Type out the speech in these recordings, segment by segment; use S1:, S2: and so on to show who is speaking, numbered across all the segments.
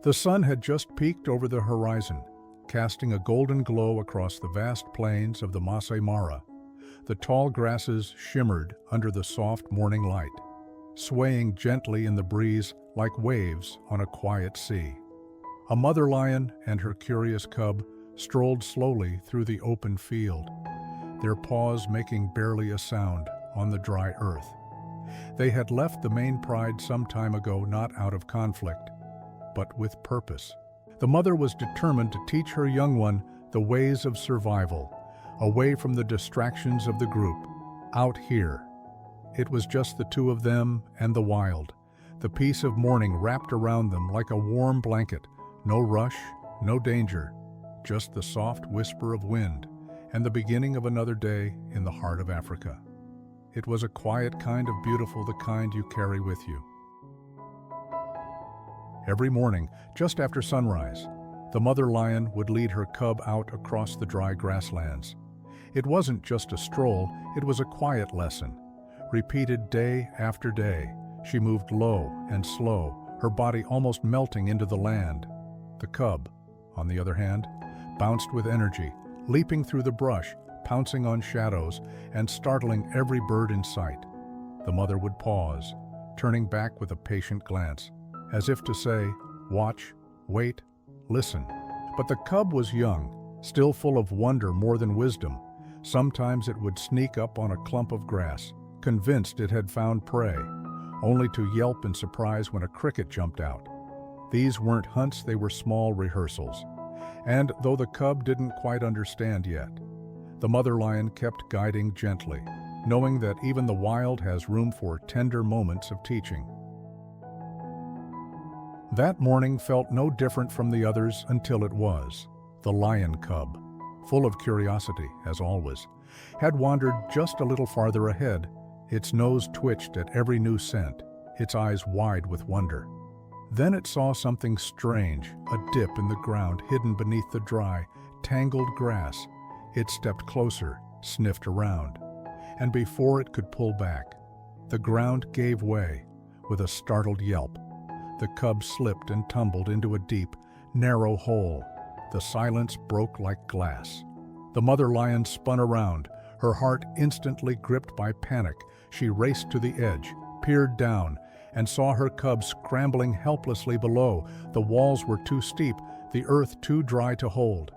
S1: The sun had just peeked over the horizon, casting a golden glow across the vast plains of the Masai Mara. The tall grasses shimmered under the soft morning light, swaying gently in the breeze like waves on a quiet sea. A mother lion and her curious cub strolled slowly through the open field, their paws making barely a sound on the dry earth. They had left the main pride some time ago, not out of conflict, but with purpose. The mother was determined to teach her young one the ways of survival, away from the distractions of the group. Out here, it was just the two of them and the wild, the peace of morning wrapped around them like a warm blanket. No rush, no danger, just the soft whisper of wind and the beginning of another day in the heart of Africa. It was a quiet kind of beautiful, the kind you carry with you. Every morning, just after sunrise, the mother lion would lead her cub out across the dry grasslands. It wasn't just a stroll, it was a quiet lesson. Repeated day after day, she moved low and slow, her body almost melting into the land. The cub, on the other hand, bounced with energy, leaping through the brush, pouncing on shadows, and startling every bird in sight. The mother would pause, turning back with a patient glance, as if to say, "Watch, wait, listen." But the cub was young, still full of wonder more than wisdom. Sometimes it would sneak up on a clump of grass, convinced it had found prey, only to yelp in surprise when a cricket jumped out. These weren't hunts, they were small rehearsals. And though the cub didn't quite understand yet, the mother lion kept guiding gently, knowing that even the wild has room for tender moments of teaching. That morning felt no different from the others until it was. The lion cub, full of curiosity, as always, had wandered just a little farther ahead. Its nose twitched at every new scent, its eyes wide with wonder. Then it saw something strange, a dip in the ground hidden beneath the dry, tangled grass. It stepped closer, sniffed around, and before it could pull back, the ground gave way with a startled yelp. The cub slipped and tumbled into a deep, narrow hole. The silence broke like glass. The mother lion spun around, her heart instantly gripped by panic. She raced to the edge, peered down, and saw her cub scrambling helplessly below. The walls were too steep, the earth too dry to hold.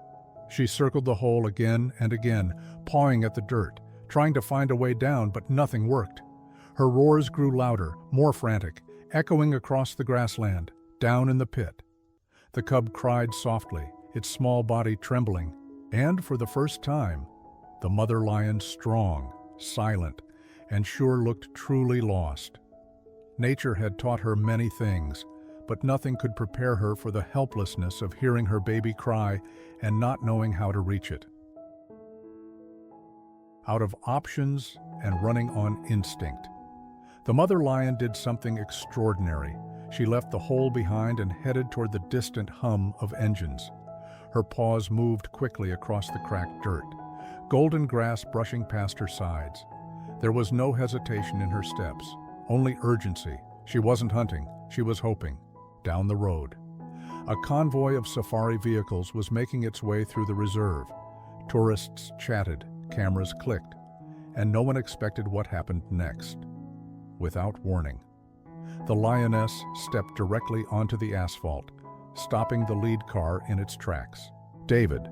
S1: She circled the hole again and again, pawing at the dirt, trying to find a way down, but nothing worked. Her roars grew louder, more frantic, echoing across the grassland, down in the pit. The cub cried softly, its small body trembling, and for the first time, the mother lion, strong, silent, and sure, looked truly lost. Nature had taught her many things, but nothing could prepare her for the helplessness of hearing her baby cry and not knowing how to reach it. Out of options and running on instinct, the mother lion did something extraordinary. She left the hole behind and headed toward the distant hum of engines. Her paws moved quickly across the cracked dirt, golden grass brushing past her sides. There was no hesitation in her steps, only urgency. She wasn't hunting, she was hoping. Down the road, a convoy of safari vehicles was making its way through the reserve. Tourists chatted, cameras clicked, and no one expected what happened next. Without warning, the lioness stepped directly onto the asphalt, stopping the lead car in its tracks. David,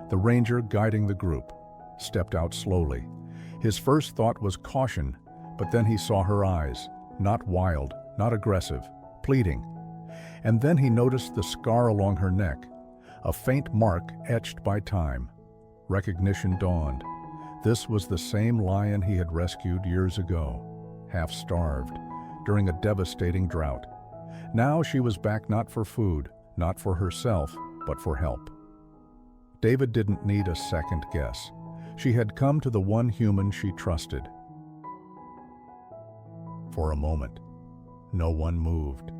S1: the ranger guiding the group, stepped out slowly. His first thought was caution, but then he saw her eyes, not wild, not aggressive, pleading. And then he noticed the scar along her neck, a faint mark etched by time. Recognition dawned. This was the same lion he had rescued years ago, half-starved, during a devastating drought. Now she was back not for food, not for herself, but for help. David didn't need a second guess. She had come to the one human she trusted. For a moment, no one moved.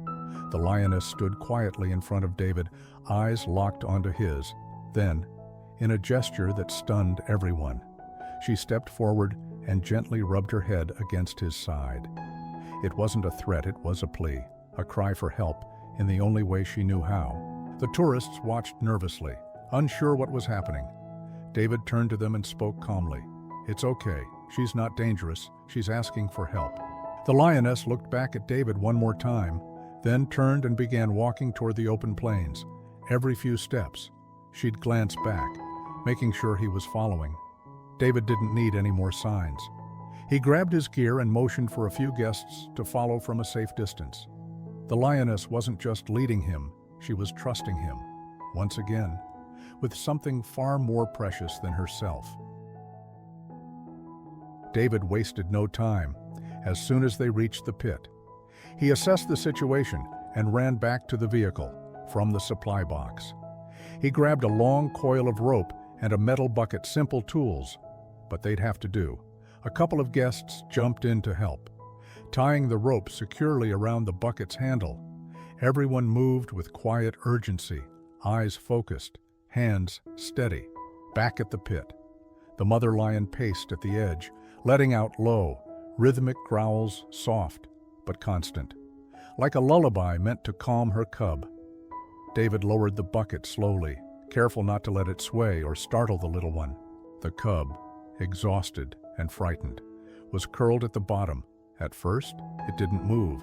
S1: The lioness stood quietly in front of David, eyes locked onto his. Then, in a gesture that stunned everyone, she stepped forward and gently rubbed her head against his side. It wasn't a threat, it was a plea, a cry for help, in the only way she knew how. The tourists watched nervously, unsure what was happening. David turned to them and spoke calmly. "It's okay. She's not dangerous. She's asking for help." The lioness looked back at David one more time, then turned and began walking toward the open plains. Every few steps, she'd glance back, making sure he was following. David didn't need any more signs. He grabbed his gear and motioned for a few guests to follow from a safe distance. The lioness wasn't just leading him, she was trusting him, once again, with something far more precious than herself. David wasted no time. As soon as they reached the pit, he assessed the situation and ran back to the vehicle from the supply box. He grabbed a long coil of rope and a metal bucket, simple tools, but they'd have to do. A couple of guests jumped in to help, tying the rope securely around the bucket's handle. Everyone moved with quiet urgency, eyes focused, hands steady. Back at the pit, the mother lion paced at the edge, letting out low, rhythmic growls, soft but constant, like a lullaby meant to calm her cub. David lowered the bucket slowly, careful not to let it sway or startle the little one. The cub, exhausted and frightened, was curled at the bottom. At first, it didn't move,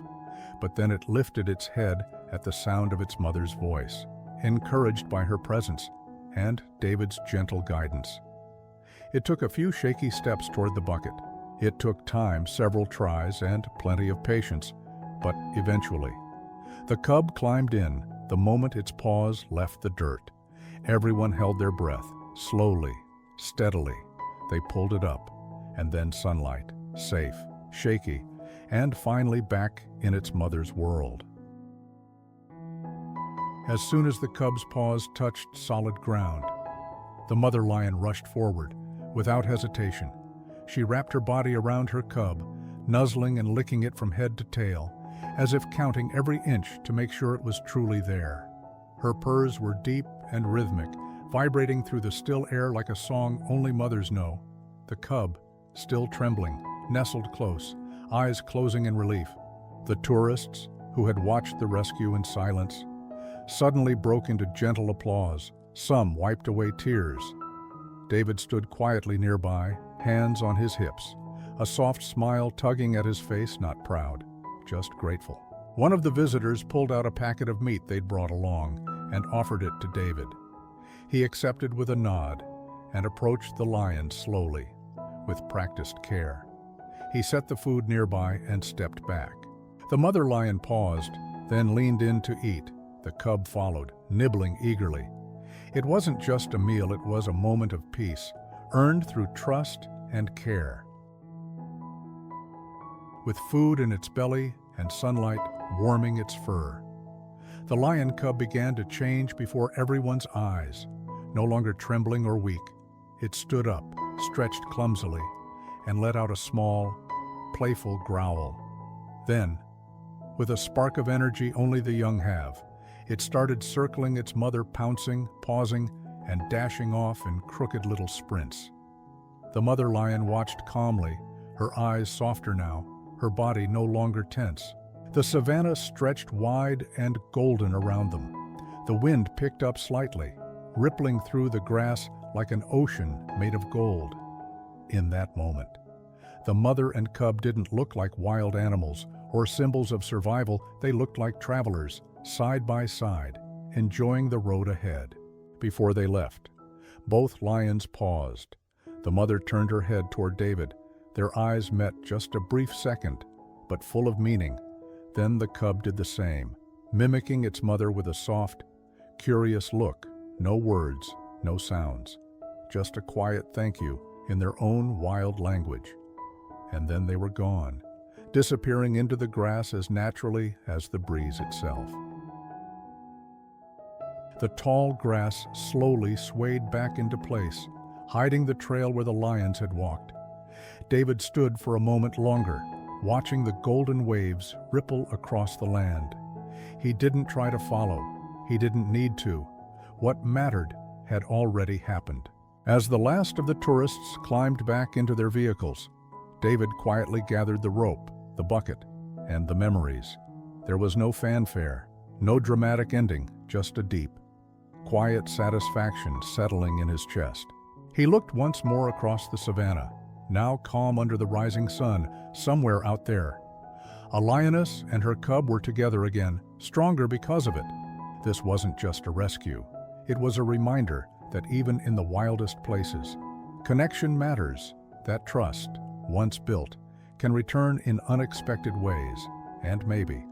S1: but then it lifted its head at the sound of its mother's voice, encouraged by her presence and David's gentle guidance. It took a few shaky steps toward the bucket. It took time, several tries, and plenty of patience, but eventually, the cub climbed in the moment its paws left the dirt. Everyone held their breath. Slowly, steadily, they pulled it up, and then sunlight, safe, shaky, and finally back in its mother's world. As soon as the cub's paws touched solid ground, the mother lion rushed forward, without hesitation. She wrapped her body around her cub, nuzzling and licking it from head to tail, as if counting every inch to make sure it was truly there. Her purrs were deep and rhythmic, vibrating through the still air like a song only mothers know. The cub, still trembling, nestled close, eyes closing in relief. The tourists, who had watched the rescue in silence, suddenly broke into gentle applause. Some wiped away tears. David stood quietly nearby, hands on his hips, a soft smile tugging at his face, not proud, just grateful. One of the visitors pulled out a packet of meat they'd brought along and offered it to David. He accepted with a nod and approached the lion slowly, with practiced care. He set the food nearby and stepped back. The mother lion paused, then leaned in to eat. The cub followed, nibbling eagerly. It wasn't just a meal, it was a moment of peace, earned through trust and care. With food in its belly and sunlight warming its fur, the lion cub began to change before everyone's eyes. No longer trembling or weak, it stood up, stretched clumsily, and let out a small, playful growl. Then, with a spark of energy only the young have, it started circling its mother, pouncing, pausing, and dashing off in crooked little sprints. The mother lion watched calmly, her eyes softer now, her body no longer tense. The savanna stretched wide and golden around them. The wind picked up slightly, rippling through the grass like an ocean made of gold. In that moment, the mother and cub didn't look like wild animals or symbols of survival. They looked like travelers, side by side, enjoying the road ahead. Before they left, both lions paused. The mother turned her head toward David. Their eyes met just a brief second, but full of meaning. Then the cub did the same, mimicking its mother with a soft, curious look. No words, no sounds, just a quiet thank you in their own wild language. And then they were gone, disappearing into the grass as naturally as the breeze itself. The tall grass slowly swayed back into place, hiding the trail where the lions had walked. David stood for a moment longer, watching the golden waves ripple across the land. He didn't try to follow. He didn't need to. What mattered had already happened. As the last of the tourists climbed back into their vehicles, David quietly gathered the rope, the bucket, and the memories. There was no fanfare, No dramatic ending, just a deep, quiet satisfaction settling in his chest. He looked once more across the savannah, now calm under the rising sun, somewhere out there. A lioness and her cub were together again, stronger because of it. This wasn't just a rescue. It was a reminder that even in the wildest places, connection matters. That trust, once built, can return in unexpected ways, and maybe,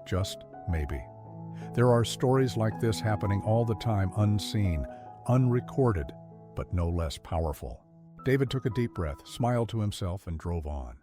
S1: just maybe, there are stories like this happening all the time, unseen, unrecorded, but no less powerful. David took a deep breath, smiled to himself, and drove on.